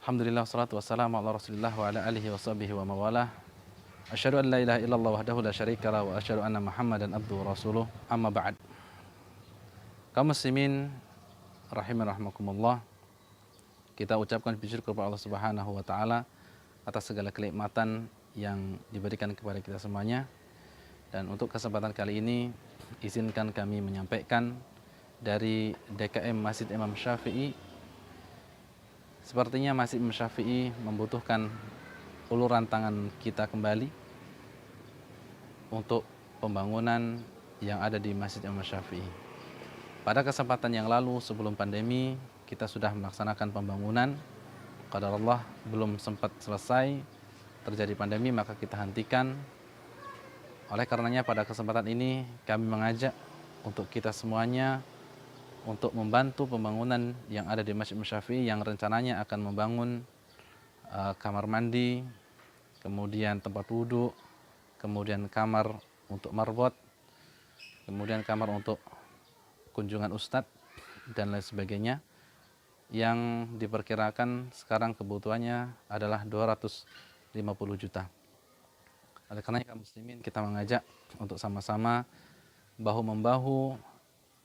Alhamdulillah, wassalatu wassalamu ala Rasulillah wa ala alihi wa sahbihi wa mawalah. Asyhadu an la ilaha illallah wahdahu la syarika lah wa asyhadu anna Muhammadan abduhu wa rasuluh. Amma ba'd. Kaum muslimin rahiman rahimakumullah. Kita ucapkan puji syukur kepada Allah Subhanahu wa taala atas segala kenikmatan yang diberikan kepada kita semuanya. Dan untuk kesempatan kali ini izinkan kami menyampaikan dari DKM Masjid Imam Syafi'i. Sepertinya Masjid Imam Syafi'i membutuhkan uluran tangan kita kembali untuk pembangunan yang ada di Masjid Imam Syafi'i. Pada kesempatan yang lalu sebelum pandemi kita sudah melaksanakan pembangunan. Qadarullah belum sempat selesai, terjadi pandemi maka kita hentikan. Oleh karenanya pada kesempatan ini kami mengajak untuk kita semuanya untuk membantu pembangunan yang ada di Masjid Imam Syafi'i yang rencananya akan membangun kamar mandi, kemudian tempat wudhu, kemudian kamar untuk marbot, kemudian kamar untuk kunjungan ustadz dan lain sebagainya, yang diperkirakan sekarang kebutuhannya adalah 250 juta. Oleh karena kaum muslimin kita mengajak untuk sama-sama bahu-membahu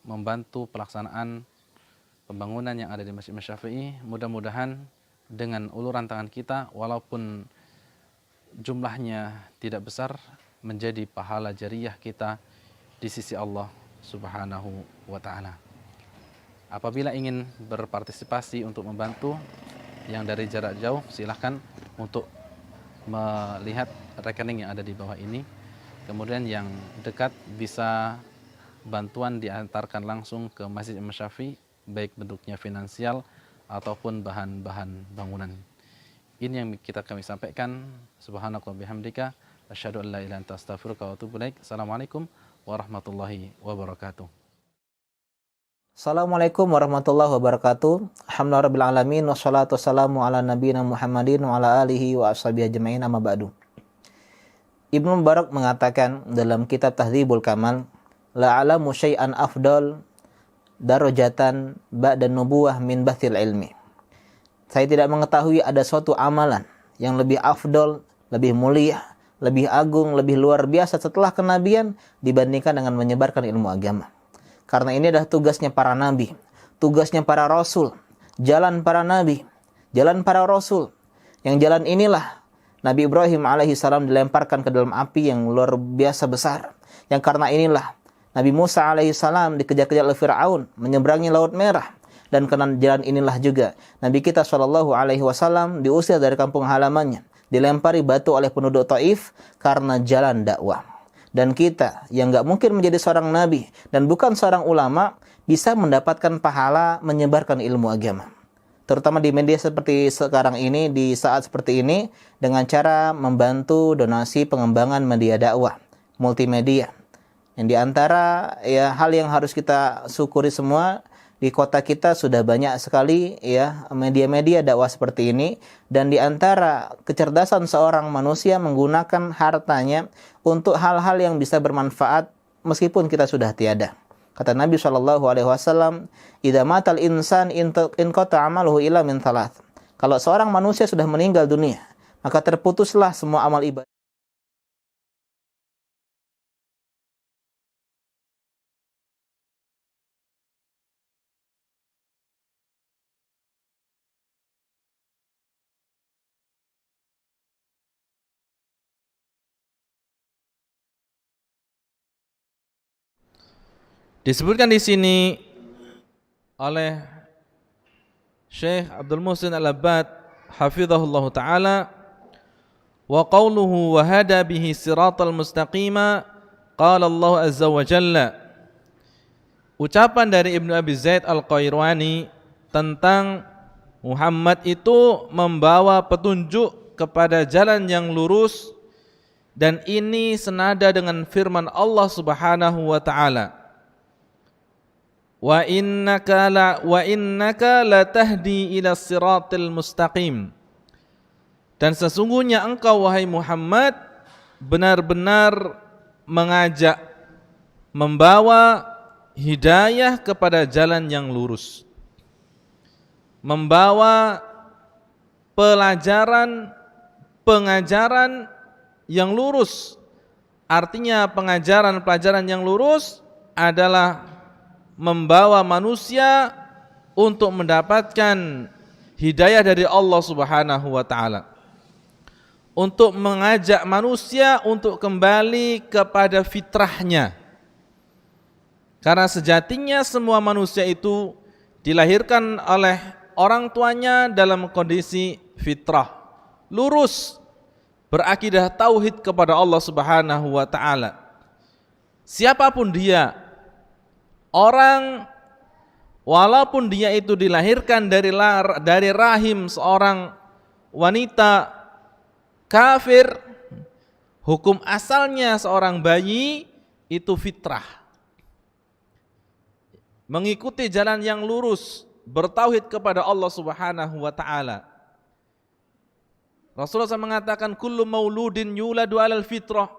membantu pelaksanaan pembangunan yang ada di Masjid Imam Syafi'i. Mudah-mudahan dengan uluran tangan kita, walaupun jumlahnya tidak besar, menjadi pahala jariyah kita di sisi Allah Subhanahu wa ta'ala. Apabila ingin berpartisipasi untuk membantu yang dari jarak jauh, silahkan untuk melihat rekening yang ada di bawah ini. Kemudian yang dekat bisa bantuan diantarkan langsung ke Masjid Imam Syafi'i, baik bentuknya finansial ataupun bahan-bahan bangunan. Ini yang kami sampaikan. Subhanakallah bihamdika asyhadu an la ilaha illa anta astaghfiruka wa atubu ilaik. Assalamualaikum warahmatullahi wabarakatuh. Assalamualaikum warahmatullahi wabarakatuh. Alhamdulillahirabbil alamin wassalatu wassalamu ala nabiyina Muhammadin wa ala alihi wa ashabihi ajmain, amma ba'du. Ibnu Mubarak mengatakan dalam kitab Tahdzibul Kamal, la'alamu syai'an afdal darajatan ba'da nubuwah min bathil ilmi. Saya tidak mengetahui ada suatu amalan yang lebih afdal, lebih mulia, lebih agung, lebih luar biasa setelah kenabian dibandingkan dengan menyebarkan ilmu agama. Karena ini adalah tugasnya para nabi, tugasnya para rasul, jalan para nabi, jalan para rasul. Yang jalan inilah Nabi Ibrahim alaihissalam dilemparkan ke dalam api yang luar biasa besar. Yang karena inilah Nabi Musa alaihissalam dikejar-kejar oleh Fir'aun, menyeberangi Laut Merah. Dan karena jalan inilah juga Nabi kita SAW diusir dari kampung halamannya, dilempari batu oleh penduduk Taif karena jalan dakwah. Dan kita yang gak mungkin menjadi seorang nabi dan bukan seorang ulama bisa mendapatkan pahala menyebarkan ilmu agama. Terutama di media seperti sekarang ini, di saat seperti ini, dengan cara membantu donasi pengembangan media dakwah, multimedia. Yang diantara hal yang harus kita syukuri semua, di kota kita sudah banyak sekali media-media dakwah seperti ini, dan diantara kecerdasan seorang manusia menggunakan hartanya untuk hal-hal yang bisa bermanfaat meskipun kita sudah tiada. Kata Nabi SAW, "Idza matal insan inqata amaluhu illa min thalath." Kalau seorang manusia sudah meninggal dunia, maka terputuslah semua amal ibadah. Disebutkan di sini oleh Syekh Abdul Muhsin Al-Abbad hafizahullah taala, wa qawluhu wa hada bihi siratal mustaqima, qala Allah azza wa jalla. Ucapan dari Ibnu Abi Zaid Al-Qayrawani tentang Muhammad itu membawa petunjuk kepada jalan yang lurus, dan ini senada dengan firman Allah Subhanahu wa taala, wa innaka la tahdi ila siratil mustaqim. Dan sesungguhnya engkau wahai Muhammad benar-benar mengajak, membawa hidayah kepada jalan yang lurus, membawa pelajaran pengajaran yang lurus. Artinya pelajaran yang lurus adalah membawa manusia untuk mendapatkan hidayah dari Allah Subhanahu wa taala. Untuk mengajak manusia untuk kembali kepada fitrahnya. Karena sejatinya semua manusia itu dilahirkan oleh orang tuanya dalam kondisi fitrah, lurus, berakidah tauhid kepada Allah Subhanahu wa taala. Siapapun dia, orang walaupun dia itu dilahirkan dari rahim seorang wanita kafir, hukum asalnya seorang bayi itu fitrah. Mengikuti jalan yang lurus, bertauhid kepada Allah Subhanahu wa taala. Rasulullah SAW mengatakan kullu mauludin yuladu 'alal fitrah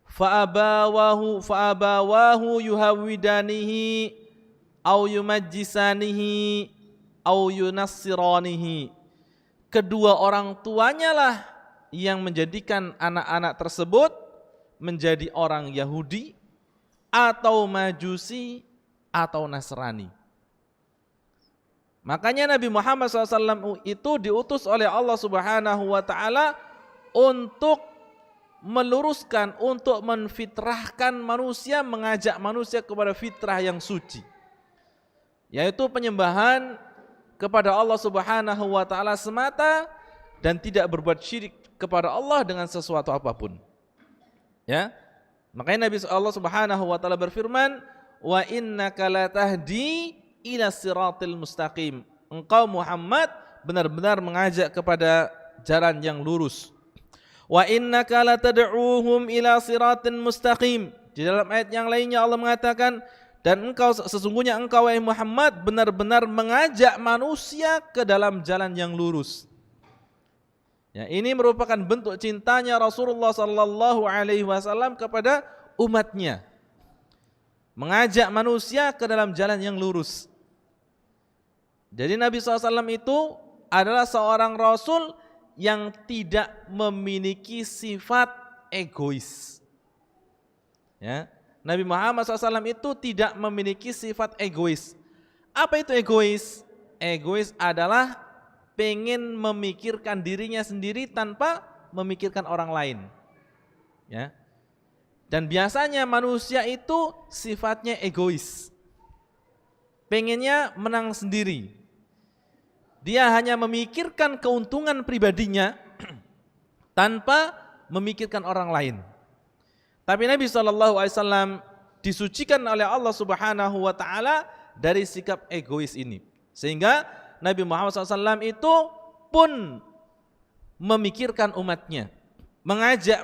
fa abawahu yuhawidanihi au yumajjisanihi au yunassiranihi. Kedua orang tuanya lah yang menjadikan anak-anak tersebut menjadi orang Yahudi atau Majusi atau Nasrani. Makanya Nabi Muhammad SAW itu diutus oleh Allah Subhanahu wa taala untuk meluruskan, untuk menfitrahkan manusia, mengajak manusia kepada fitrah yang suci, yaitu penyembahan kepada Allah Subhanahu wa taala semata dan tidak berbuat syirik kepada Allah dengan sesuatu apapun. Ya. Makanya Nabi Allah Subhanahu wa taala berfirman, "Wa innaka latahdi ila siratil mustaqim." Engkau Muhammad benar-benar mengajak kepada jalan yang lurus. Wa innaka latad'uuhum ila siratin mustaqim. Di dalam ayat yang lainnya Allah mengatakan, dan engkau sesungguhnya engkau wahai Muhammad benar-benar mengajak manusia ke dalam jalan yang lurus. Ya, ini merupakan bentuk cintanya Rasulullah sallallahu alaihi wasallam kepada umatnya. Mengajak manusia ke dalam jalan yang lurus. Jadi Nabi SAW itu adalah seorang Rasul yang tidak memiliki sifat egois. Ya, Nabi Muhammad SAW itu tidak memiliki sifat egois. Apa itu egois? Egois adalah pengen memikirkan dirinya sendiri tanpa memikirkan orang lain. Ya. Dan biasanya manusia itu sifatnya egois. Pengennya menang sendiri. Dia hanya memikirkan keuntungan pribadinya tanpa memikirkan orang lain. Tapi Nabi SAW disucikan oleh Allah Subhanahu wa taala dari sikap egois ini. Sehingga Nabi Muhammad SAW itu pun memikirkan umatnya, mengajak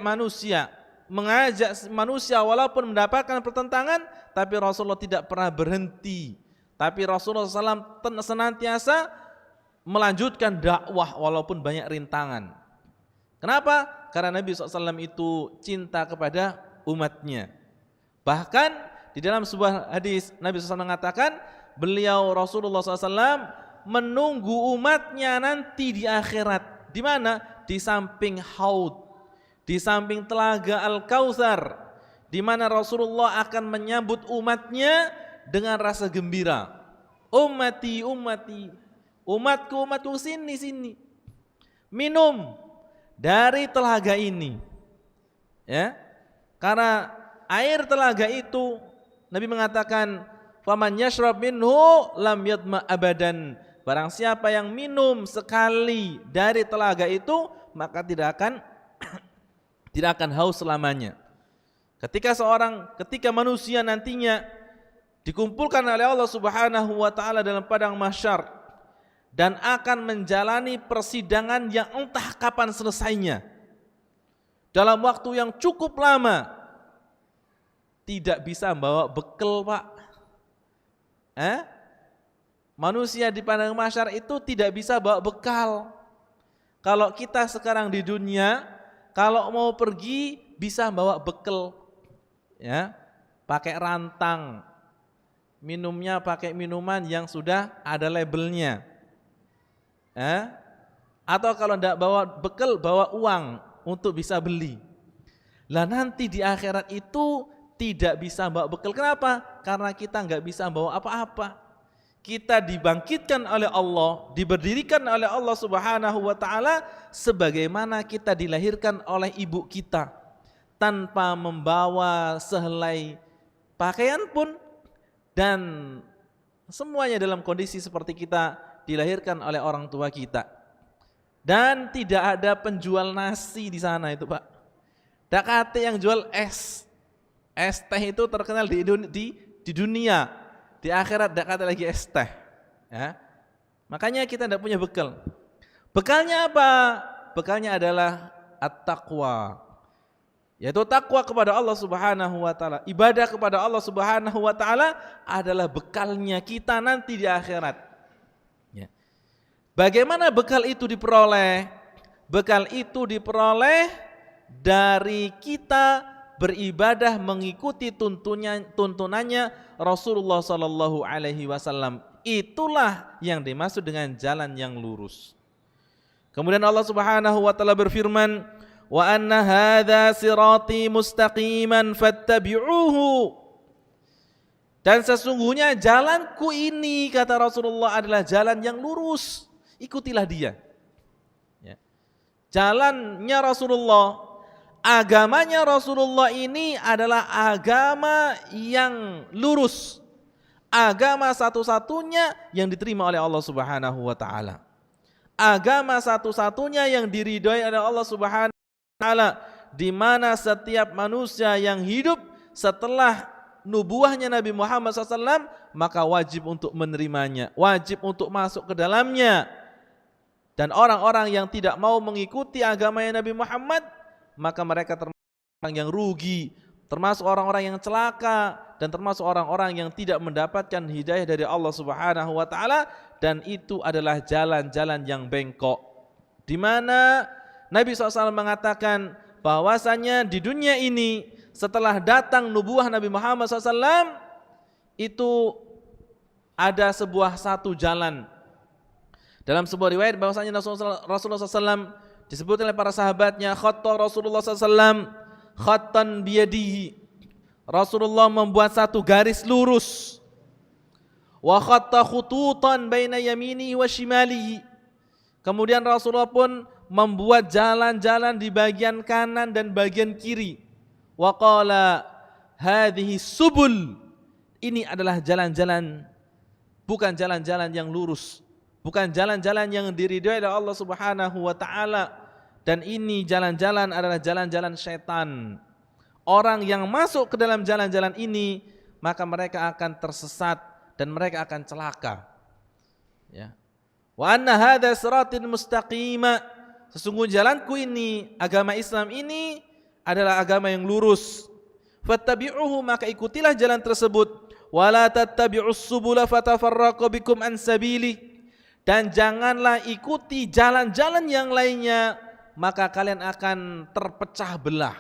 manusia walaupun mendapatkan pertentangan, tapi Rasulullah tidak pernah berhenti. Tapi Rasulullah SAW senantiasa melanjutkan dakwah walaupun banyak rintangan. Kenapa? Karena Nabi SAW itu cinta kepada umatnya. Bahkan di dalam sebuah hadis Nabi SAW mengatakan, beliau Rasulullah SAW menunggu umatnya nanti di akhirat. Di mana? Di samping haud, di samping telaga Al-Kautsar, di mana Rasulullah akan menyambut umatnya dengan rasa gembira. Ummati, ummati, umatku, umatku, sini, sini. Minum dari telaga ini. Ya. Karena air telaga itu Nabi mengatakan, "Faman yashrab minhu lam yadma abadan." Barang siapa yang minum sekali dari telaga itu, maka tidak akan haus selamanya. Ketika manusia nantinya dikumpulkan oleh Allah Subhanahu wa taala dalam padang mahsyar dan akan menjalani persidangan yang entah kapan selesainya, dalam waktu yang cukup lama, tidak bisa membawa bekal, Pak. Manusia di padang mahsyar itu tidak bisa bawa bekal. Kalau kita sekarang di dunia, kalau mau pergi bisa bawa bekal, ya, pakai rantang, minumnya pakai minuman yang sudah ada labelnya. Atau kalau tidak bawa bekal, bawa uang untuk bisa beli. Lah nanti di akhirat itu tidak bisa bawa bekal. Kenapa? Karena kita nggak bisa bawa apa-apa. Kita dibangkitkan oleh Allah, diberdirikan oleh Allah Subhanahu wa taala sebagaimana kita dilahirkan oleh ibu kita, tanpa membawa sehelai pakaian pun, dan semuanya dalam kondisi seperti kita dilahirkan oleh orang tua kita. Dan tidak ada penjual nasi di sana itu, Pak. Dak ate yang jual es. Es teh itu terkenal di dunia. Di akhirat dak ate lagi es teh. Ya. Makanya kita tidak punya bekal. Bekalnya apa? Bekalnya adalah at-taqwa. Yaitu takwa kepada Allah Subhanahu wa taala. Ibadah kepada Allah Subhanahu wa taala adalah bekalnya kita nanti di akhirat. Ya. Bagaimana bekal itu diperoleh? Bekal itu diperoleh dari kita beribadah mengikuti tuntunannya Rasulullah sallallahu alaihi wasallam. Itulah yang dimaksud dengan jalan yang lurus. Kemudian Allah Subhanahu wa taala berfirman, "Wa anna hadza sirati mustaqiman fattabi'uhu." Dan sesungguhnya jalanku ini, kata Rasulullah, adalah jalan yang lurus. Ikutilah dia. Ya. Jalannya Rasulullah, agamanya Rasulullah ini adalah agama yang lurus. Agama satu-satunya yang diterima oleh Allah Subhanahu wa taala. Agama satu-satunya yang diridhoi oleh Allah Subhanahu wa taala, di mana setiap manusia yang hidup setelah nubuahnya Nabi Muhammad SAW maka wajib untuk menerimanya, wajib untuk masuk ke dalamnya. Dan orang-orang yang tidak mau mengikuti agamanya Nabi Muhammad, maka mereka termasuk orang yang rugi, termasuk orang-orang yang celaka, dan termasuk orang-orang yang tidak mendapatkan hidayah dari Allah Subhanahu wa taala, dan itu adalah jalan-jalan yang bengkok. Di mana Nabi SAW mengatakan bahwasanya di dunia ini setelah datang nubuah Nabi Muhammad SAW itu ada satu jalan. Dalam sebuah riwayat bahwasanya Rasulullah SAW disebut oleh para sahabatnya, khatta Rasulullah SAW khattan biyadihi. Rasulullah membuat satu garis lurus. Wa khatta khututan baina yaminihi wa shimalihi. Kemudian Rasulullah pun membuat jalan-jalan di bagian kanan dan bagian kiri. Wa qala hadhihi subul. Ini adalah jalan-jalan, bukan jalan-jalan yang lurus, bukan jalan-jalan yang diridhoi oleh Allah Subhanahu wa taala, dan ini jalan-jalan adalah jalan-jalan syaitan. Orang yang masuk ke dalam jalan-jalan ini maka mereka akan tersesat dan mereka akan celaka. Ya. Wa anna hadza siratin mustaqima. Sesungguhnya jalanku ini, agama Islam ini adalah agama yang lurus. Fattabi'uhu, maka ikutilah jalan tersebut. Wala tattabi'us subula fatafarraqu bikum an sabili. Dan janganlah ikuti jalan-jalan yang lainnya, maka kalian akan terpecah belah.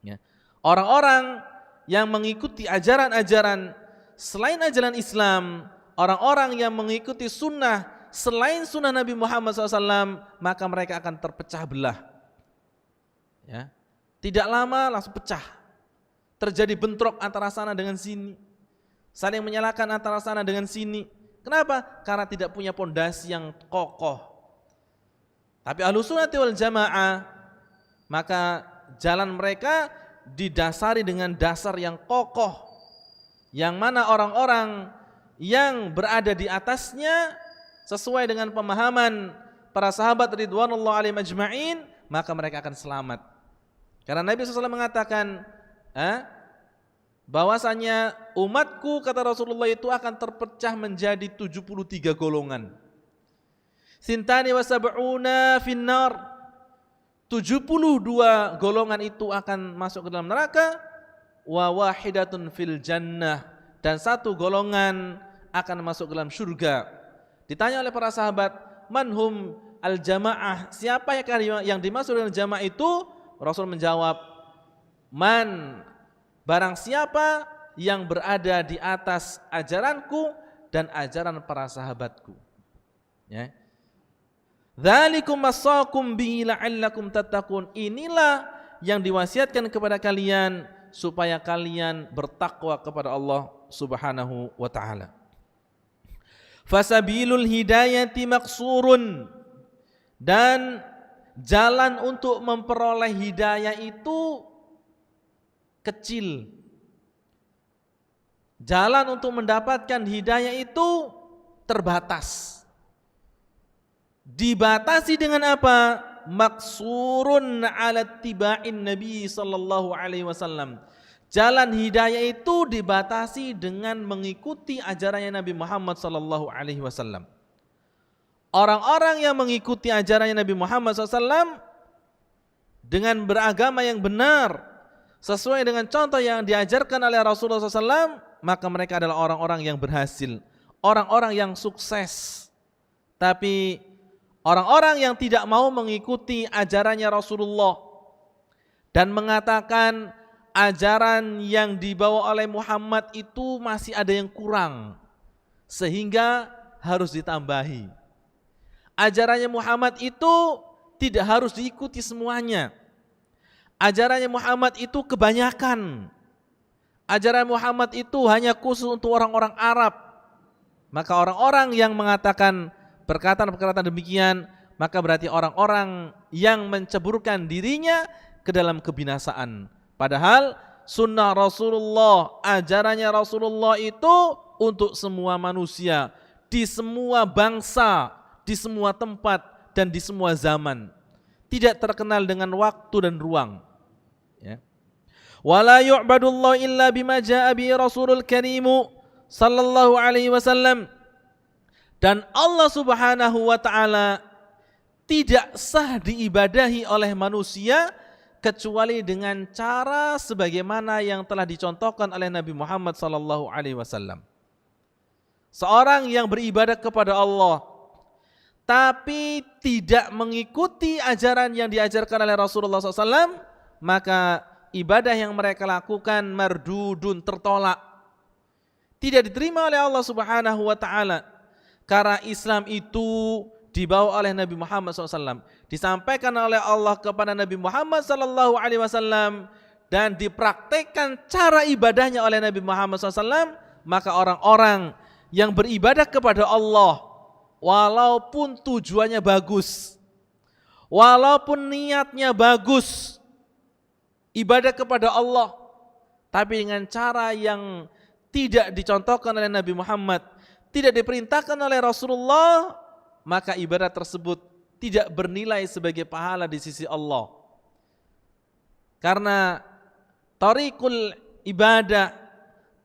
Ya. Orang-orang yang mengikuti ajaran-ajaran selain ajaran Islam, orang-orang yang mengikuti sunnah selain sunnah Nabi Muhammad SAW, maka mereka akan terpecah belah. Ya. Tidak lama langsung pecah. Terjadi bentrok antara sana dengan sini. Saling menyalahkan antara sana dengan sini. Kenapa? Karena tidak punya pondasi yang kokoh. Tapi Ahlussunnah wal Jamaah, maka jalan mereka didasari dengan dasar yang kokoh, yang mana orang-orang yang berada di atasnya sesuai dengan pemahaman para sahabat ridwanullah alaihim ajma'in, maka mereka akan selamat. Karena Nabi SAW mengatakan bahwasanya umatku, kata Rasulullah, itu akan terpecah menjadi 73 golongan. Sintani wa sab'una finnar. 72 golongan itu akan masuk ke dalam neraka. Wa wahidatun fil jannah. Dan satu golongan akan masuk ke dalam surga. Ditanya oleh para sahabat, manhum al-jamaah, siapa yang dimaksud dengan jamaah itu? Rasul menjawab, man, barang siapa yang berada di atas ajaranku dan ajaran para sahabatku. Ya. Dzalikum wasaqum bihi la'allakum tattaqun. Inilah yang diwasiatkan kepada kalian supaya kalian bertakwa kepada Allah Subhanahu wa taala. Fasabilul hidayati maqsurun, dan jalan untuk memperoleh hidayah itu kecil. Jalan untuk mendapatkan hidayah itu terbatas. Dibatasi dengan apa? Maqsurun ala tiba'in Nabi sallallahu alaihi wasallam. Jalan hidayah itu dibatasi dengan mengikuti ajarannya Nabi Muhammad sallallahu alaihi wasallam. Orang-orang yang mengikuti ajarannya Nabi Muhammad SAW dengan beragama yang benar, sesuai dengan contoh yang diajarkan oleh Rasulullah SAW, maka mereka adalah orang-orang yang berhasil, orang-orang yang sukses. Tapi orang-orang yang tidak mau mengikuti ajarannya Rasulullah dan mengatakan ajaran yang dibawa oleh Muhammad itu masih ada yang kurang, sehingga harus ditambahi. Ajarannya Muhammad itu tidak harus diikuti semuanya. Ajarannya Muhammad itu kebanyakan. Ajaran Muhammad itu hanya khusus untuk orang-orang Arab. Maka orang-orang yang mengatakan perkataan-perkataan demikian, maka berarti orang-orang yang menceburkan dirinya ke dalam kebinasaan. Padahal sunnah Rasulullah, ajarannya Rasulullah itu untuk semua manusia, di semua bangsa, di semua tempat dan di semua zaman. Tidak terkenal dengan waktu dan ruang. Ya. Wala yu'badullah illa bima ja'a bihi Rasulul Karimu sallallahu alaihi wasallam. Dan Allah Subhanahu wa taala tidak sah diibadahi oleh manusia kecuali dengan cara sebagaimana yang telah dicontohkan oleh Nabi Muhammad sallallahu alaihi wasallam. Seorang yang beribadah kepada Allah tapi tidak mengikuti ajaran yang diajarkan oleh Rasulullah SAW, maka ibadah yang mereka lakukan mardudun, tertolak, tidak diterima oleh Allah Subhanahu wa taala. Karena Islam itu dibawa oleh Nabi Muhammad SAW, disampaikan oleh Allah kepada Nabi Muhammad SAW, dan dipraktekkan cara ibadahnya oleh Nabi Muhammad SAW, maka orang-orang yang beribadah kepada Allah, walaupun tujuannya bagus, walaupun niatnya bagus, ibadah kepada Allah, tapi dengan cara yang tidak dicontohkan oleh Nabi Muhammad, tidak diperintahkan oleh Rasulullah, maka ibadah tersebut tidak bernilai sebagai pahala di sisi Allah. Karena tariqul ibadah,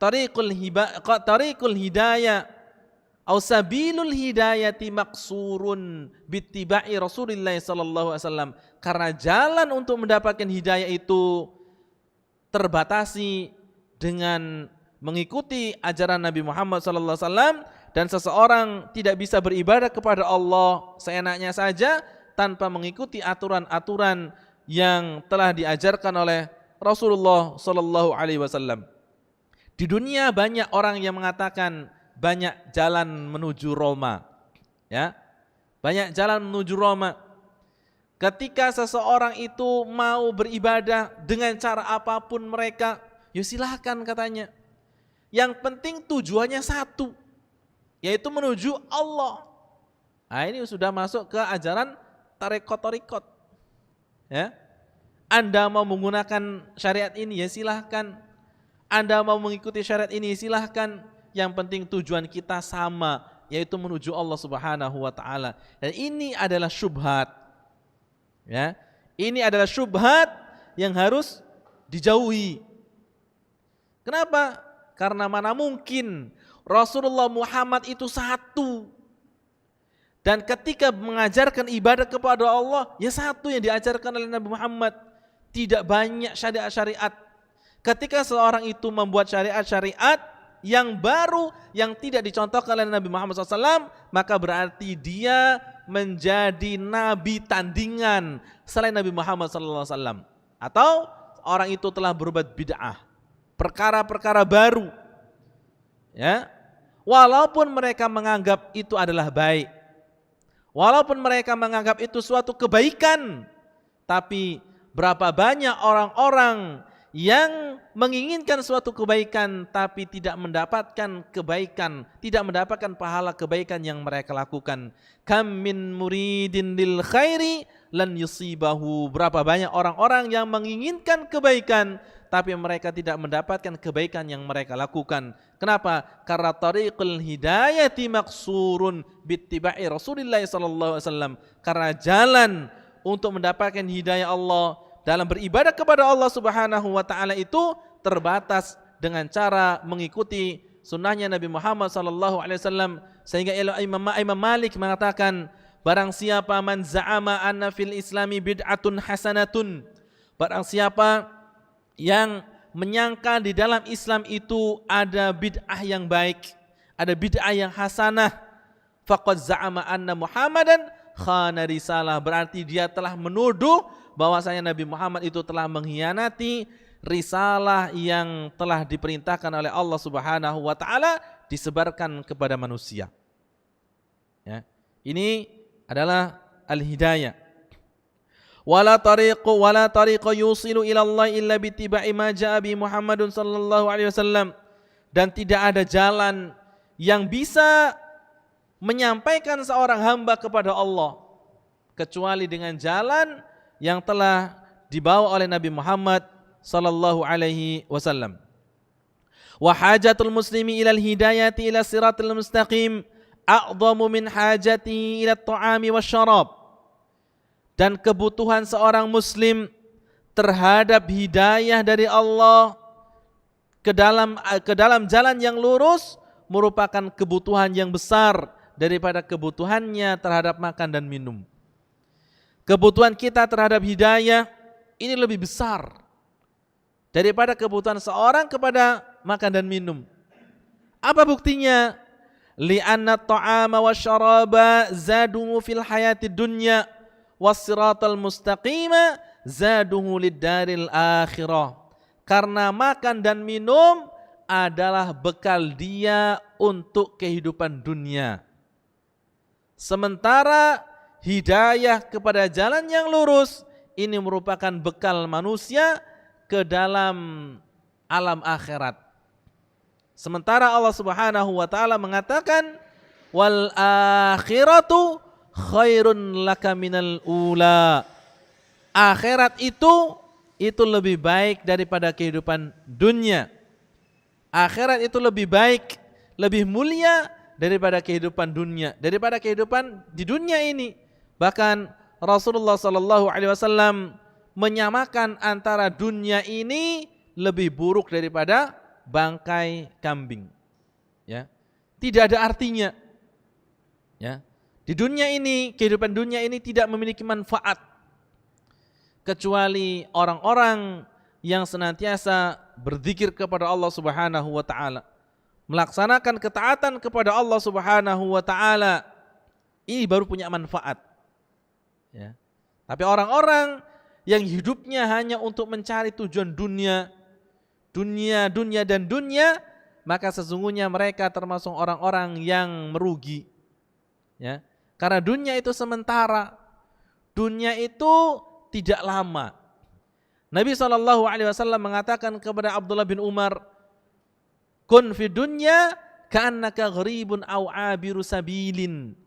tariqul hidayah, au sabilul hidayati maqsurun bittiba'i Rasulillah sallallahu alaihi wasallam. Karena jalan untuk mendapatkan hidayah itu terbatasi dengan mengikuti ajaran Nabi Muhammad sallallahu alaihi wasallam, dan seseorang tidak bisa beribadah kepada Allah seenaknya saja tanpa mengikuti aturan-aturan yang telah diajarkan oleh Rasulullah sallallahu alaihi wasallam. Di dunia banyak orang yang mengatakan banyak jalan menuju Roma, ya, banyak jalan menuju Roma. Ketika seseorang itu mau beribadah dengan cara apapun mereka, ya silahkan katanya. Yang penting tujuannya satu, yaitu menuju Allah. Nah, ini sudah masuk ke ajaran tarekot-tarekot. Ya, Anda mau menggunakan syariat ini, ya silahkan. Anda mau mengikuti syariat ini, silahkan. Yang penting tujuan kita sama, yaitu menuju Allah Subhanahu wa taala. Dan ini adalah syubhat. Ya. Ini adalah syubhat yang harus dijauhi. Kenapa? Karena mana mungkin Rasulullah Muhammad itu satu. Dan ketika mengajarkan ibadah kepada Allah, ya satu yang diajarkan oleh Nabi Muhammad. Tidak banyak syariat-syariat. Ketika seorang itu membuat syariat-syariat yang baru, yang tidak dicontohkan oleh Nabi Muhammad SAW, maka berarti dia menjadi nabi tandingan selain Nabi Muhammad SAW. Atau orang itu telah berbuat bid'ah, perkara-perkara baru, ya, walaupun mereka menganggap itu adalah baik, Walaupun mereka menganggap itu suatu kebaikan, tapi berapa banyak orang-orang yang menginginkan suatu kebaikan tapi tidak mendapatkan kebaikan, tidak mendapatkan pahala kebaikan yang mereka lakukan. Kam min muridin lil khairi lan yusibahu. Berapa banyak orang-orang yang menginginkan kebaikan tapi mereka tidak mendapatkan kebaikan yang mereka lakukan. Kenapa? Karena tariqul hidayati maqsurun bittiba'i Rasulillah sallallahu alaihi wasallam. Karena jalan untuk mendapatkan hidayah Allah dalam beribadah kepada Allah Subhanahu wa taala itu terbatas dengan cara mengikuti sunnahnya Nabi Muhammad sallallahu alaihi wasallam, sehingga Imam Malik mengatakan, barang siapa man za'ama anna fil islami bid'atun hasanatun, barang siapa yang menyangka di dalam Islam itu ada bid'ah yang baik, ada bid'ah yang hasanah, faqad za'ama anna Muhammadan khana risalah, berarti dia telah menuduh bahwasanya Nabi Muhammad itu telah mengkhianati risalah yang telah diperintahkan oleh Allah Subhanahu wa taala disebarkan kepada manusia. Ya. Ini adalah al-hidayah. Wala tariqu yusilu ila Allah illa bittiba'i ma jaa bi Muhammadun sallallahu alaihi wasallam, dan tidak ada jalan yang bisa menyampaikan seorang hamba kepada Allah kecuali dengan jalan yang telah dibawa oleh Nabi Muhammad sallallahu alaihi wasallam. Wa hajatul muslimi ilal hidayati ila siratal mustaqim a'dhamu min hajati ila at-ta'ami wasyarab. Dan kebutuhan seorang muslim terhadap hidayah dari Allah ke dalam jalan yang lurus merupakan kebutuhan yang besar daripada kebutuhannya terhadap makan dan minum. Kebutuhan kita terhadap hidayah ini lebih besar daripada kebutuhan seorang kepada makan dan minum. Apa buktinya? Li'anna at-ta'ama wasyaraba zaduhu fil hayati dunya was-siratal mustaqima zaduhu lid-daril akhirah. Karena makan dan minum adalah bekal dia untuk kehidupan dunia. Sementara hidayah kepada jalan yang lurus ini merupakan bekal manusia ke dalam alam akhirat. Sementara Allah Subhanahu wa taala mengatakan wal akhiratu khairun laka minal ula. Akhirat itu lebih baik daripada kehidupan dunia. Akhirat itu lebih baik, lebih mulia daripada kehidupan dunia, daripada kehidupan di dunia ini. Bahkan Rasulullah sallallahu alaihi wasallam menyamakan antara dunia ini lebih buruk daripada bangkai kambing. Ya. Tidak ada artinya. Ya. Di dunia ini, kehidupan dunia ini tidak memiliki manfaat kecuali orang-orang yang senantiasa berzikir kepada Allah Subhanahu wa taala, melaksanakan ketaatan kepada Allah Subhanahu wa taala. Ini baru punya manfaat. Ya. Tapi orang-orang yang hidupnya hanya untuk mencari tujuan dunia, maka sesungguhnya mereka termasuk orang-orang yang merugi. Ya. Karena dunia itu sementara, dunia itu tidak lama. Nabi SAW mengatakan kepada Abdullah bin Umar, kun fi dunya ka'annaka gharibun aw abiru sabilin.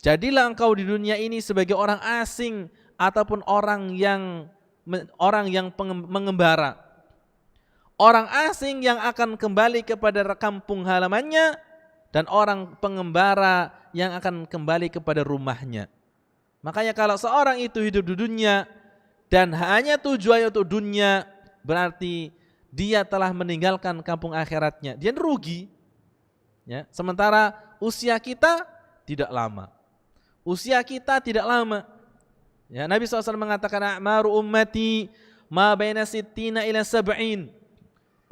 Jadilah engkau di dunia ini sebagai orang asing ataupun orang yang mengembara. Orang asing yang akan kembali kepada kampung halamannya dan orang pengembara yang akan kembali kepada rumahnya. Makanya kalau seorang itu hidup di dunia dan hanya tujuannya untuk dunia, berarti dia telah meninggalkan kampung akhiratnya. Dia rugi. Ya, sementara usia kita tidak lama. Usia kita tidak lama. Ya, Nabi SAW mengatakan a'maru ummati ma baina sittina ila sab'in.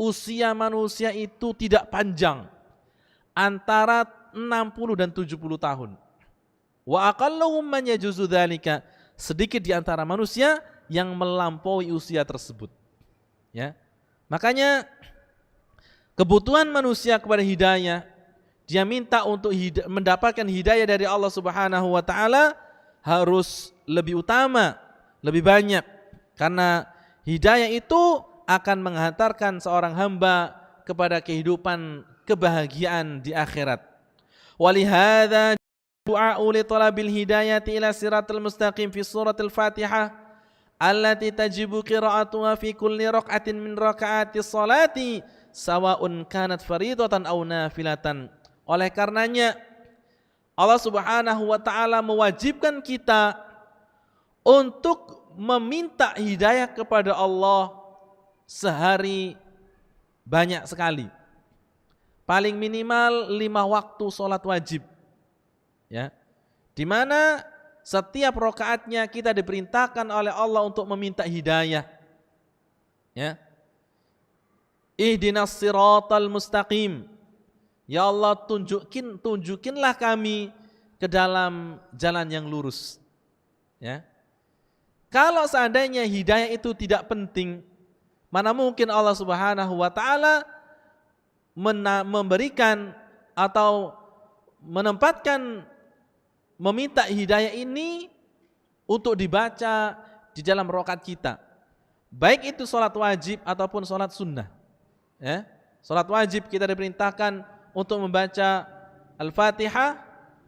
Usia manusia itu tidak panjang, antara 60 dan 70 tahun. Wa aqalluhum man yajuzu dzalika, sedikit di antara manusia yang melampaui usia tersebut. Ya. Makanya kebutuhan manusia kepada hidayah dia minta untuk mendapatkan hidayah dari Allah Subhanahu wa taala harus lebih utama, lebih banyak. Karena hidayah itu akan menghantarkan seorang hamba kepada kehidupan kebahagiaan di akhirat. Walihada du'a li talabil hidayati ila siratal mustaqim fi suratil Fatihah allati tajibu qira'atuha fi kulli rak'atin min raka'atis salati sawa'un kanat faridatan aw nafilatan. Oleh karenanya Allah Subhanahu wa taala mewajibkan kita untuk meminta hidayah kepada Allah sehari banyak sekali. Paling minimal 5 waktu sholat wajib. Ya. Di mana setiap rakaatnya kita diperintahkan oleh Allah untuk meminta hidayah. Ya. Ihdinas siratal mustaqim. Ya Allah, tunjukinlah kami ke dalam jalan yang lurus. Ya. Kalau seandainya hidayah itu tidak penting, mana mungkin Allah Subhanahu wa taala memberikan atau menempatkan meminta hidayah ini untuk dibaca di dalam rakaat kita. Baik itu salat wajib ataupun salat sunnah. Ya. Salat wajib kita diperintahkan untuk membaca Al-Fatihah,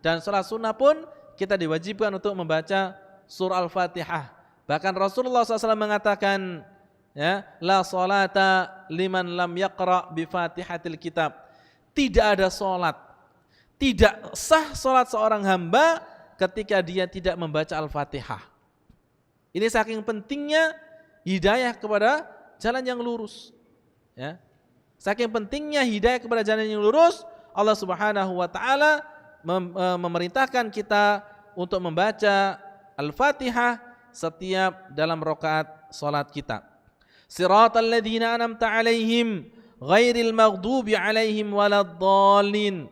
dan salat sunnah pun kita diwajibkan untuk membaca surah Al-Fatihah. Bahkan Rasulullah SAW mengatakan, ya, la salata liman lam yaqra bi Fatihatil kitab. Tidak ada salat, tidak sah salat seorang hamba ketika dia tidak membaca Al-Fatihah. Ini saking pentingnya hidayah kepada jalan yang lurus. Ya. Saking pentingnya hidayah kepada jalan yang lurus, Allah Subhanahu wa taala memerintahkan kita untuk membaca Al-Fatihah setiap dalam rakaat salat kita. Siratal ladzina an'amta 'alaihim ghairil maghdubi 'alaihim waladdallin.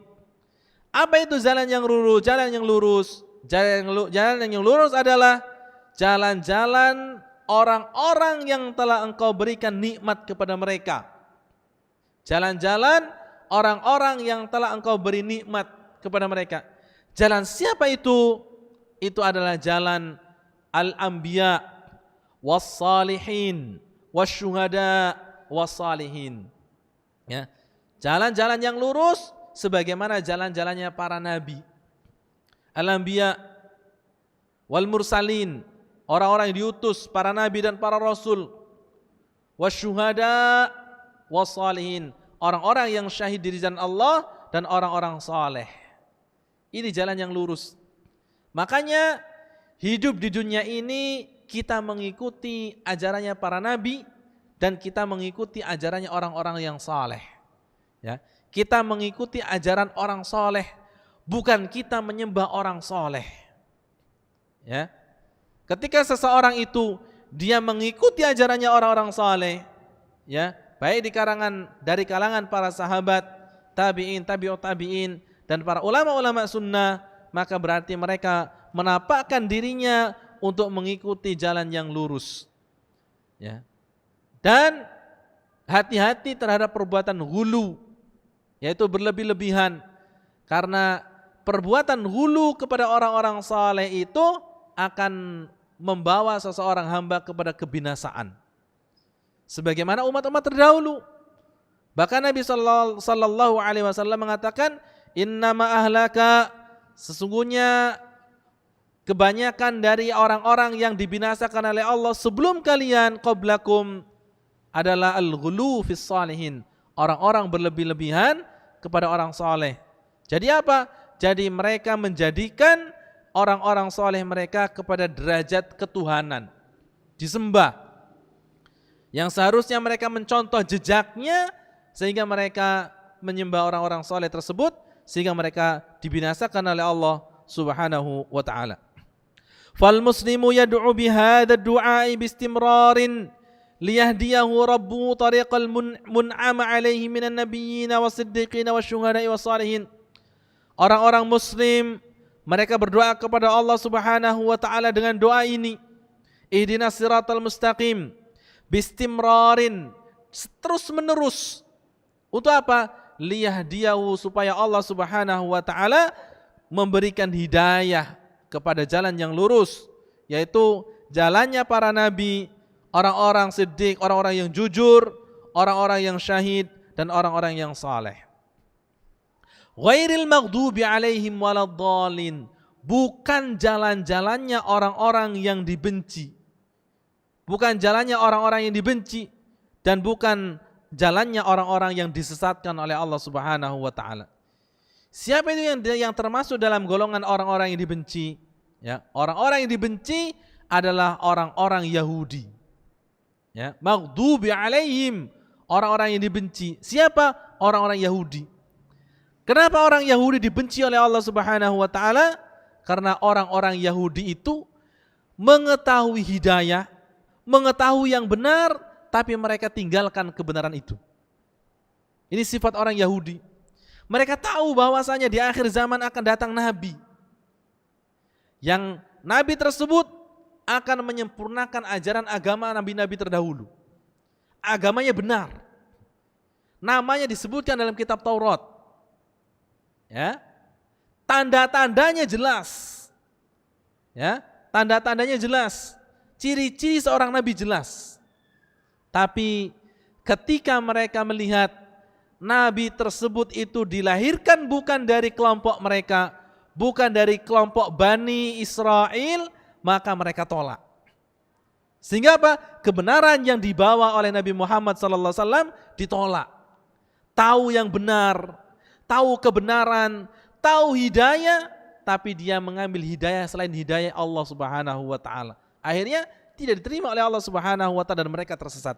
Apa itu jalan yang lurus? Jalan yang lurus, jalan yang lurus adalah jalan-jalan orang-orang yang telah Engkau berikan nikmat kepada mereka. Jalan-jalan orang-orang yang telah Engkau beri nikmat kepada mereka. Jalan siapa itu? Itu adalah jalan al-anbiya was-salihin wasyuhada was-salihin. Ya. Jalan-jalan yang lurus sebagaimana jalan-jalannya para nabi. Al-anbiya wal mursalin, orang-orang yang diutus, para nabi dan para rasul. Wasyuhada was-salihin, orang-orang yang syahid di jalan Allah dan orang-orang saleh. Ini jalan yang lurus. Makanya hidup di dunia ini kita mengikuti ajarannya para nabi dan kita mengikuti ajarannya orang-orang yang saleh. Ya, kita mengikuti ajaran orang saleh, bukan kita menyembah orang saleh. Ya. Ketika seseorang itu dia mengikuti ajarannya orang-orang saleh, ya, baik dari kalangan para sahabat, tabi'in, tabi'ut tabi'in, dan para ulama-ulama sunnah, maka berarti mereka menampakkan dirinya untuk mengikuti jalan yang lurus. Ya. Dan hati-hati terhadap perbuatan hulu, yaitu berlebih-lebihan. Karena perbuatan hulu kepada orang-orang saleh itu akan membawa seseorang hamba kepada kebinasaan. Sebagaimana umat-umat terdahulu. Bahkan Nabi sallallahu alaihi wasallam mengatakan, innama ahlaka, sesungguhnya kebanyakan dari orang-orang yang dibinasakan oleh Allah sebelum kalian, qablakum, adalah al-ghulu fis salihin, orang-orang berlebih-lebihan kepada orang saleh. Jadi apa? Jadi mereka menjadikan orang-orang saleh mereka kepada derajat ketuhanan, disembah. Yang seharusnya mereka mencontoh jejaknya sehingga mereka menyembah orang-orang saleh tersebut, sehingga mereka dibinasakan oleh Allah Subhanahu wa taala. Fal muslimu yad'u bihadha ad-du'a bistimrarin liyahdiyahu rabbuhu tariqal mun'ama alaihi minan nabiyyin was-siddiqin wasyuhada'i was-salihin. Orang-orang muslim mereka berdoa kepada Allah Subhanahu wa taala dengan doa ini. Ihdinas siratal mustaqim bistimrarin, terus menerus. Untuk apa? liyahdiyahu, supaya Allah Subhanahu wa taala memberikan hidayah kepada jalan yang lurus, yaitu jalannya para nabi, orang-orang siddiq, orang-orang yang jujur, orang-orang yang syahid, dan orang-orang yang saleh. Ghairil maghdubi alaihim waladdallin, bukan jalan-jalannya orang-orang yang dibenci. Bukan jalannya orang-orang yang dibenci, dan bukan jalannya orang-orang yang disesatkan oleh Allah Subhanahu wa taala. Siapa itu yang termasuk dalam golongan orang-orang yang dibenci? Ya, orang-orang yang dibenci adalah orang-orang Yahudi. Ya, maghdubi alaihim, orang-orang yang dibenci. Siapa? Orang-orang Yahudi. Kenapa orang Yahudi dibenci oleh Allah Subhanahu wa taala? Karena orang-orang Yahudi itu mengetahui hidayah, mengetahui yang benar, tapi mereka tinggalkan kebenaran itu. Ini sifat orang Yahudi. Mereka tahu bahwasanya di akhir zaman akan datang nabi, yang nabi tersebut akan menyempurnakan ajaran agama nabi-nabi terdahulu. Agamanya benar. Namanya disebutkan dalam kitab Taurat. Ya. Tanda-tandanya jelas. Ya, tanda-tandanya jelas. Ciri-ciri seorang nabi jelas. Tapi ketika mereka melihat nabi tersebut itu dilahirkan bukan dari kelompok mereka, bukan dari kelompok Bani Israel, maka mereka tolak. Sehingga apa? Kebenaran yang dibawa oleh Nabi Muhammad SAW ditolak. Tahu yang benar, tahu kebenaran, tahu hidayah, tapi dia mengambil hidayah selain hidayah Allah Subhanahu wa taala. Akhirnya tidak diterima oleh Allah Subhanahu wa taala dan mereka tersesat.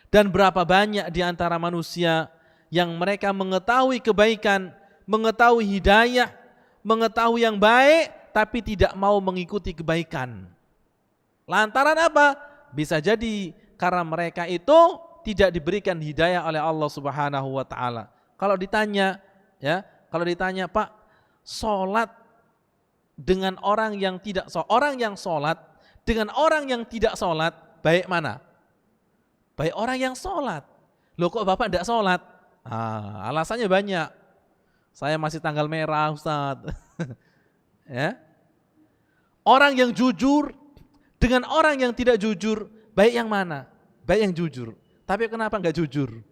Dan berapa banyak di antara manusia yang mereka mengetahui kebaikan, mengetahui hidayah, mengetahui yang baik, tapi tidak mau mengikuti kebaikan. Lantaran apa? Bisa jadi karena mereka itu tidak diberikan hidayah oleh Allah Subhanahu wa taala. Kalau ditanya, Pak, salat dengan orang yang tidak orang yang salat dengan orang yang tidak salat, baik mana? Baik orang yang salat. Loh kok Bapak tidak salat? Alasannya banyak. Saya masih tanggal merah, Ustaz. Ya. Orang yang jujur dengan orang yang tidak jujur, baik yang mana? Baik yang jujur. Tapi kenapa enggak jujur?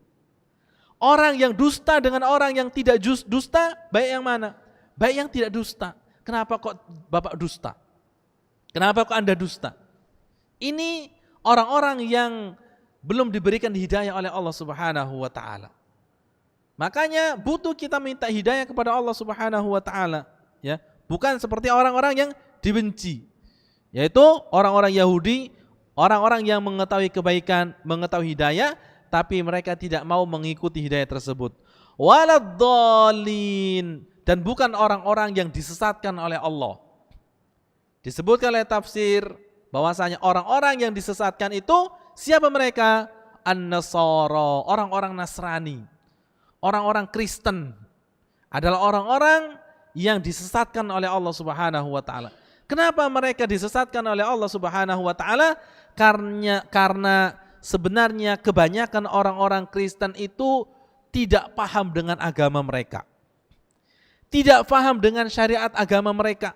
Orang yang dusta dengan orang yang tidak dusta, baik yang mana? Baik yang tidak dusta. Kenapa kok Bapak dusta? Kenapa kok Anda dusta? Ini orang-orang yang belum diberikan hidayah oleh Allah Subhanahu wa taala. Makanya butuh kita minta hidayah kepada Allah Subhanahu wa taala, ya. Bukan seperti orang-orang yang dibenci, yaitu orang-orang Yahudi, orang-orang yang mengetahui kebaikan, mengetahui hidayah, tapi mereka tidak mau mengikuti hidayah tersebut. Waladdallin, dan bukan orang-orang yang disesatkan oleh Allah. Disebutkan oleh tafsir bahwasanya orang-orang yang disesatkan itu siapa mereka? An-Nasara, orang-orang Nasrani, orang-orang Kristen, adalah orang-orang yang disesatkan oleh Allah Subhanahu wa taala. Kenapa mereka disesatkan oleh Allah Subhanahu wa taala? Karena sebenarnya kebanyakan orang-orang Kristen itu tidak paham dengan agama mereka. Tidak paham dengan syariat agama mereka.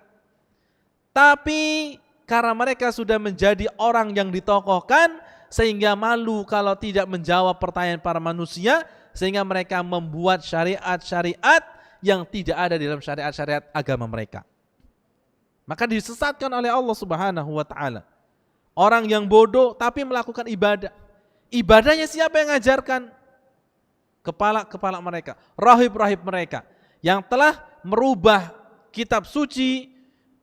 Tapi karena mereka sudah menjadi orang yang ditokohkan, sehingga malu kalau tidak menjawab pertanyaan para manusia, sehingga mereka membuat syariat-syariat yang tidak ada di dalam syariat-syariat agama mereka. Maka disesatkan oleh Allah Subhanahu wa taala. Orang yang bodoh tapi melakukan ibadah. Ibadahnya siapa yang mengajarkan? Kepala-kepala mereka, rahib-rahib mereka yang telah merubah kitab suci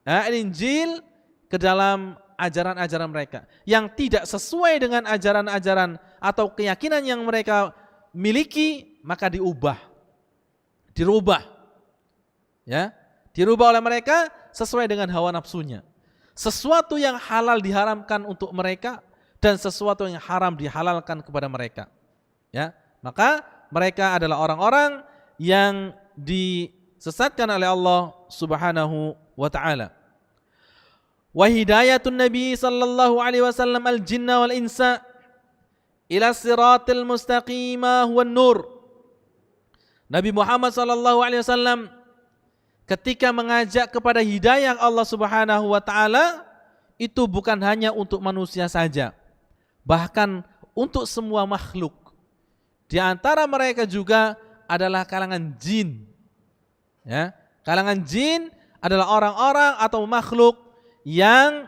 Injil ke dalam ajaran-ajaran mereka yang tidak sesuai dengan ajaran-ajaran atau keyakinan yang mereka miliki, maka dirubah, ya, dirubah oleh mereka sesuai dengan hawa nafsunya. Sesuatu yang halal diharamkan untuk mereka dan sesuatu yang haram dihalalkan kepada mereka. Ya, maka mereka adalah orang-orang yang disesatkan oleh Allah Subhanahu wa taala. Wa hidayatun Nabi sallallahu alaihi wasallam al-jinna wal insa ila siratil mustaqimah wan nur. Nabi Muhammad SAW ketika mengajak kepada hidayah Allah Subhanahu wa taala itu bukan hanya untuk manusia saja, bahkan untuk semua makhluk. Di antara mereka juga adalah kalangan jin. Ya, kalangan jin adalah orang-orang atau makhluk yang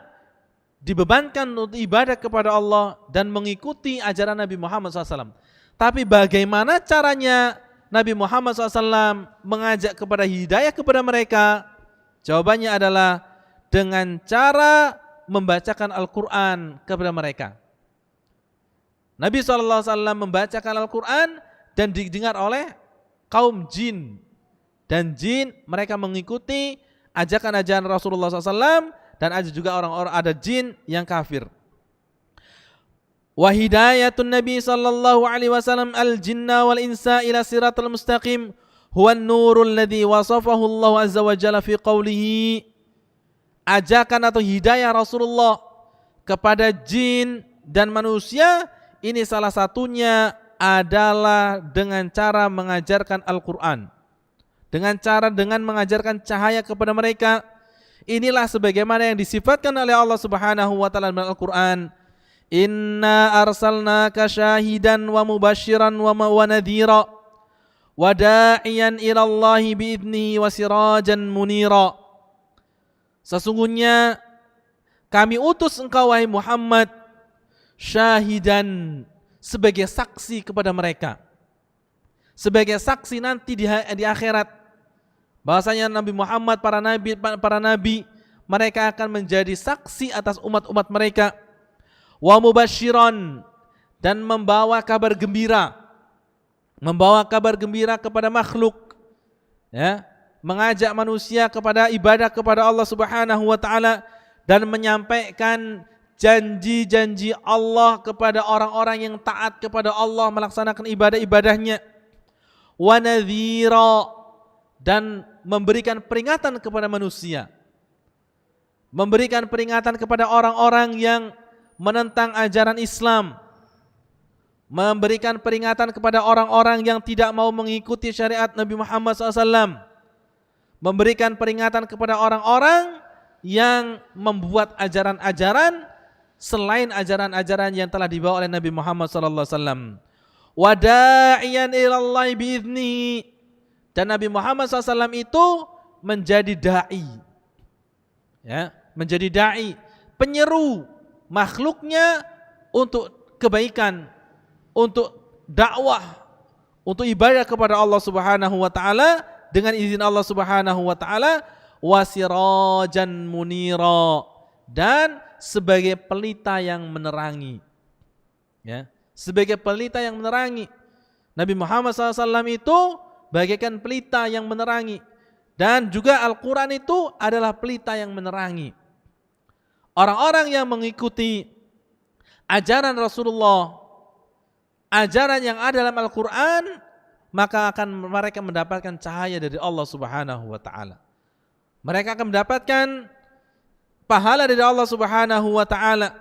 dibebankan untuk ibadah kepada Allah dan mengikuti ajaran Nabi Muhammad SAW. Tapi bagaimana caranya Nabi Muhammad SAW mengajak kepada hidayah kepada mereka? Jawabannya adalah dengan cara membacakan Al-Quran kepada mereka. Nabi SAW membacakan Al-Quran dan didengar oleh kaum jin. Dan jin mereka mengikuti ajakan-ajakan Rasulullah SAW dan ada juga orang-orang ada jin yang kafir. Wa hidayatun Nabi sallallahu alaihi wasallam al-jinna wal insa ila siratal mustaqim huwa an-nurul ladzi wasafahu Allah azza wa jalla fi qawlihi. Ajakan atau hidayah Rasulullah kepada jin dan manusia ini salah satunya adalah dengan cara mengajarkan Al-Qur'an. Dengan mengajarkan cahaya kepada mereka. Inilah sebagaimana yang disifatkan oleh Allah Subhanahu wa taala dalam Al-Qur'an. Inna arsalnaka syahidan wa mubasyiran wa nadhira wa da'iyan ila Allah bi'idnihi wa sirajan munira. Sesungguhnya kami utus engkau wahai Muhammad syahidan sebagai saksi kepada mereka. Sebagai saksi nanti di akhirat. Bahwasanya Nabi Muhammad para nabi mereka akan menjadi saksi atas umat-umat mereka. Wa mubasyiran dan membawa kabar gembira kepada makhluk, ya, mengajak manusia kepada ibadah kepada Allah Subhanahu wa taala dan menyampaikan janji-janji Allah kepada orang-orang yang taat kepada Allah melaksanakan ibadah-ibadahnya. Wa nadhira dan memberikan peringatan kepada manusia, memberikan peringatan kepada orang-orang yang menentang ajaran Islam, memberikan peringatan kepada orang-orang yang tidak mau mengikuti syariat Nabi Muhammad SAW, memberikan peringatan kepada orang-orang yang membuat ajaran-ajaran selain ajaran-ajaran yang telah dibawa oleh Nabi Muhammad SAW. Wa da'iyan ilallahi bi'idnihi, dan Nabi Muhammad SAW itu menjadi da'i, ya, menjadi da'i, penyeru makhluknya untuk kebaikan, untuk dakwah, untuk ibadah kepada Allah Subhanahu wa taala dengan izin Allah Subhanahu wa taala, wasirajan munira, dan sebagai pelita yang menerangi. Ya, sebagai pelita yang menerangi. Nabi Muhammad SAW itu bagaikan pelita yang menerangi, dan juga Al-Qur'an itu adalah pelita yang menerangi. Orang-orang yang mengikuti ajaran Rasulullah, ajaran yang ada dalam Al-Quran, maka akan mereka mendapatkan cahaya dari Allah Subhanahu wa taala. Mereka akan mendapatkan pahala dari Allah Subhanahu wa taala.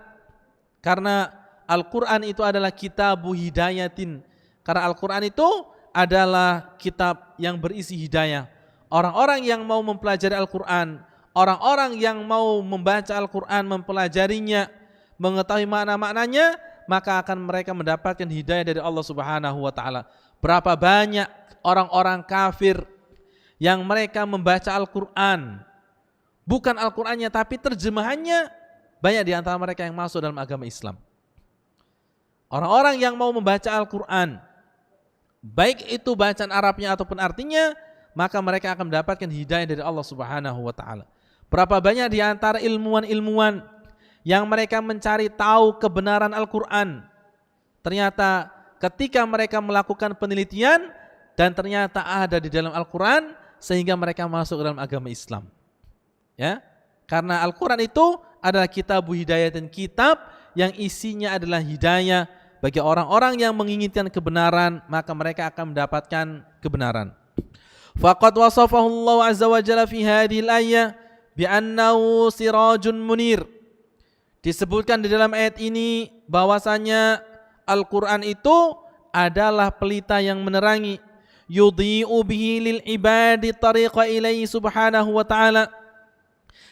Karena Al-Quran itu adalah kitabu hidayatin. Karena Al-Quran itu adalah kitab yang berisi hidayah. Orang-orang yang mau mempelajari Al-Quran, orang-orang yang mau membaca Al-Quran, mempelajarinya, mengetahui makna-maknanya, maka akan mereka mendapatkan hidayah dari Allah Subhanahu wa taala. Berapa banyak orang-orang kafir yang mereka membaca Al-Quran, bukan Al-Qurannya tapi terjemahannya, banyak di antara mereka yang masuk dalam agama Islam. Orang-orang yang mau membaca Al-Quran, baik itu bacaan Arabnya ataupun artinya, maka mereka akan mendapatkan hidayah dari Allah Subhanahu wa taala. Berapa banyak di antara ilmuwan-ilmuwan yang mereka mencari tahu kebenaran Al-Quran, ternyata ketika mereka melakukan penelitian dan ternyata ada di dalam Al-Quran, sehingga mereka masuk dalam agama Islam. Ya, karena Al-Quran itu adalah kitab hidayah, dan kitab yang isinya adalah hidayah bagi orang-orang yang menginginkan kebenaran, maka mereka akan mendapatkan kebenaran. Faqad wasafahu Allah azza wa jalla fi hadhihi al-ayah bi'annahu sirajun munir. Disebutkan di dalam ayat ini bahwasanya Al-Quran itu adalah pelita yang menerangi. yudhi'u bihi lil ibadi tariqa ilaihi subhanahu wa ta'ala,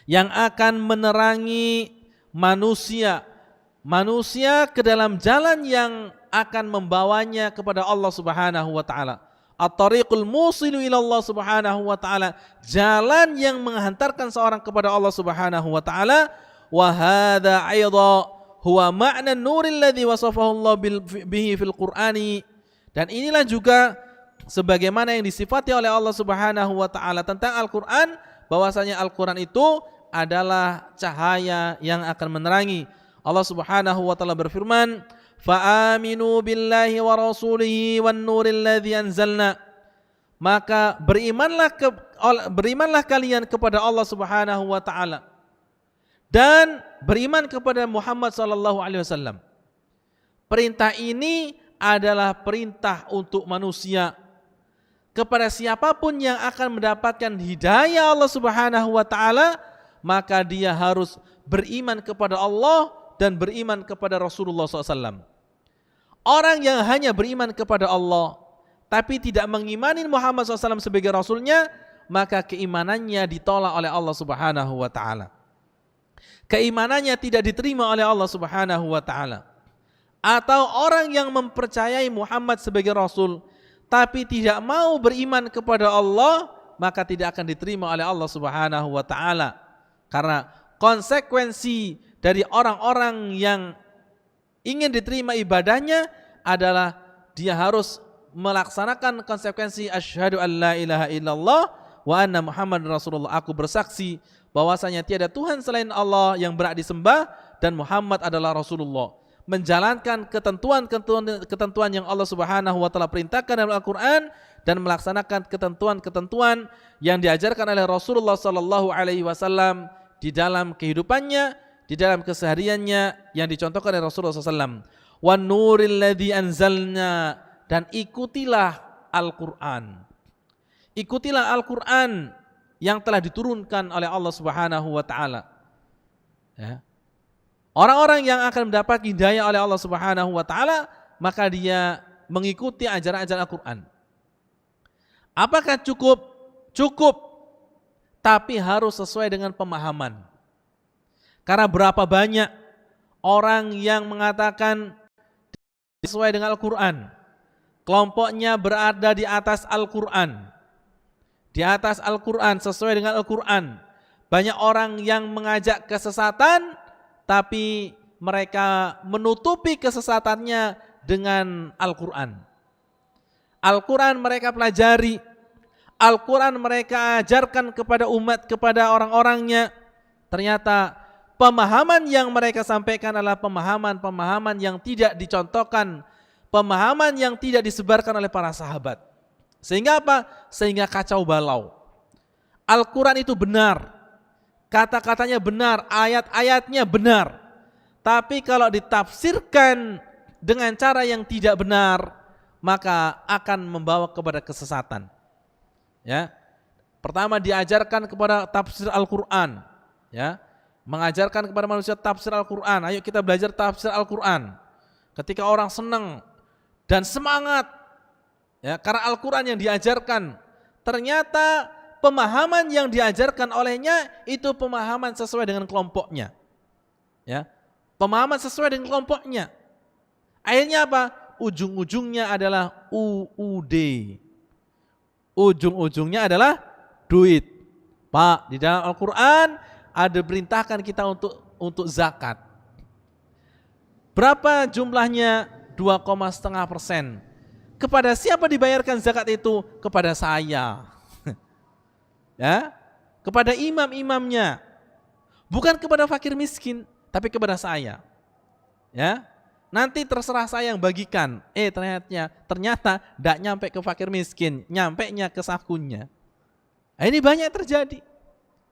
yang akan menerangi manusia ke dalam jalan yang akan membawanya kepada Allah Subhanahu wa taala. At-tariqul musilu ila Allah Subhanahu wa taala, jalan yang menghantarkan seorang kepada Allah Subhanahu wa taala. Wa hadza aidha huwa ma'na an-nuril ladzi wasafahu Allah bihi fil Qur'ani. Dan inilah juga sebagaimana yang disifati oleh Allah Subhanahu wa taala tentang Al-Qur'an, bahwasanya Al-Qur'an itu adalah cahaya yang akan menerangi. Allah Subhanahu wa taala berfirman, "Fa'aminu billahi wa rasulihi wan nuril ladzi anzalna." Maka berimanlah kalian kepada Allah Subhanahu wa taala dan beriman kepada Muhammad sallallahu alaihi wasallam. Perintah ini adalah perintah untuk manusia. Kepada siapapun yang akan mendapatkan hidayah Allah Subhanahu wa taala, maka dia harus beriman kepada Allah dan beriman kepada Rasulullah SAW. Orang yang hanya beriman kepada Allah tapi tidak mengimani Muhammad SAW sebagai Rasulnya, maka keimanannya ditolak oleh Allah Subhanahu wa ta'ala. Keimanannya tidak diterima oleh Allah Subhanahu wa ta'ala. Atau orang yang mempercayai Muhammad sebagai Rasul tapi tidak mau beriman kepada Allah, maka tidak akan diterima oleh Allah Subhanahu wa ta'ala. Karena konsekuensi dari orang-orang yang ingin diterima ibadahnya adalah dia harus melaksanakan konsekuensi asyhadu an la ilaha illallah wa anna Muhammad Rasulullah. Aku bersaksi bahwasanya tiada Tuhan selain Allah yang berhak disembah dan Muhammad adalah Rasulullah. Menjalankan ketentuan yang Allah Subhanahu wa taala perintahkan dalam Al-Qur'an dan melaksanakan ketentuan-ketentuan yang diajarkan oleh Rasulullah sallallahu alaihi wasallam di dalam kehidupannya, di dalam kesehariannya yang dicontohkan oleh Rasulullah SAW. Wan nuril ladzi anzalna, dan ikutilah Al-Qur'an. Ikutilah Al-Qur'an yang telah diturunkan oleh Allah Subhanahu wa taala. Ya. Orang-orang yang akan mendapat hidayah oleh Allah Subhanahu wa taala, maka dia mengikuti ajaran-ajaran Al-Qur'an. Apakah cukup? Cukup. Tapi harus sesuai dengan pemahaman. Karena berapa banyak orang yang mengatakan sesuai dengan Al-Quran, kelompoknya berada di atas Al-Quran, di atas Al-Quran, sesuai dengan Al-Quran. Banyak orang yang mengajak kesesatan, tapi mereka menutupi kesesatannya dengan Al-Quran. Al-Quran mereka pelajari, Al-Quran mereka ajarkan kepada umat, kepada orang-orangnya. Ternyata pemahaman yang mereka sampaikan adalah pemahaman yang tidak dicontohkan, pemahaman yang tidak disebarkan oleh para sahabat. Sehingga apa? Sehingga kacau balau. Al-Quran itu benar, kata-katanya benar, ayat-ayatnya benar. Tapi kalau ditafsirkan dengan cara yang tidak benar, maka akan membawa kepada kesesatan. Ya, pertama diajarkan kepada tafsir Al-Quran, ya, mengajarkan kepada manusia tafsir Al-Quran. Ayo kita belajar tafsir Al-Quran. Ketika orang senang dan semangat, ya, karena Al-Quran yang diajarkan, ternyata pemahaman yang diajarkan olehnya itu pemahaman sesuai dengan kelompoknya, ya, pemahaman sesuai dengan kelompoknya. Akhirnya apa? Ujung-ujungnya adalah UUD. Ujung-ujungnya adalah duit. Pak, di dalam Al-Quran ada perintahkan kita untuk zakat. Berapa jumlahnya? 2,5%. Kepada siapa dibayarkan zakat itu? Kepada saya. Ya, kepada imam-imamnya. Bukan kepada fakir miskin, tapi kepada saya. Ya. Nanti terserah saya yang bagikan. Ternyata tidak nyampe ke fakir miskin, nyampenya ke sakunya. Nah, ini banyak terjadi.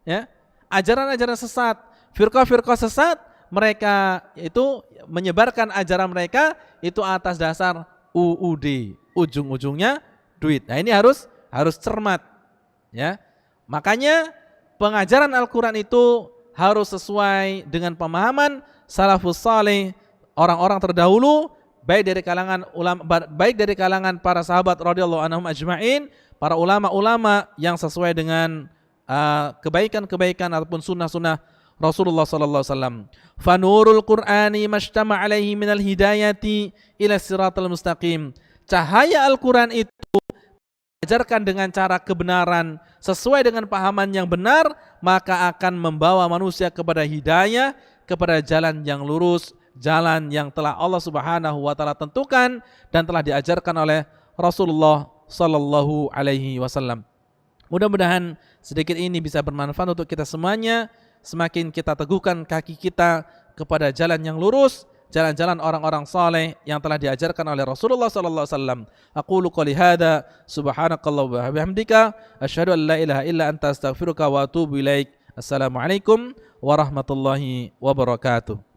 Ya, ajaran-ajaran sesat, firqah-firqah sesat, mereka itu menyebarkan ajaran mereka itu atas dasar UUD, ujung-ujungnya duit. Nah, ini harus cermat. Ya, makanya pengajaran Al-Quran itu harus sesuai dengan pemahaman salafus saleh, orang-orang terdahulu, baik dari kalangan para sahabat radhiyallahu anhum ajma'in, para ulama-ulama yang sesuai dengan kebaikan-kebaikan ataupun sunnah-sunnah Rasulullah sallallahu alaihi wasallam. Fanurul Qur'ani mashtama alaihi minal hidayati ila siratal mustaqim. Cahaya Al-Qur'an itu diajarkan dengan cara kebenaran sesuai dengan pahaman yang benar, maka akan membawa manusia kepada hidayah, kepada jalan yang lurus, jalan yang telah Allah Subhanahu wa taala tentukan dan telah diajarkan oleh Rasulullah sallallahu alaihi wasallam. Mudah-mudahan sedikit ini bisa bermanfaat untuk kita semuanya. Semakin kita teguhkan kaki kita kepada jalan yang lurus, jalan-jalan orang-orang saleh yang telah diajarkan oleh Rasulullah sallallahu alaihi wasallam. Aqulu qouli hadza subhanakallahumma wa bihamdika asyhadu an la ilaha illa anta astaghfiruka wa atubu ilaik. Assalamualaikum warahmatullahi wabarakatuh.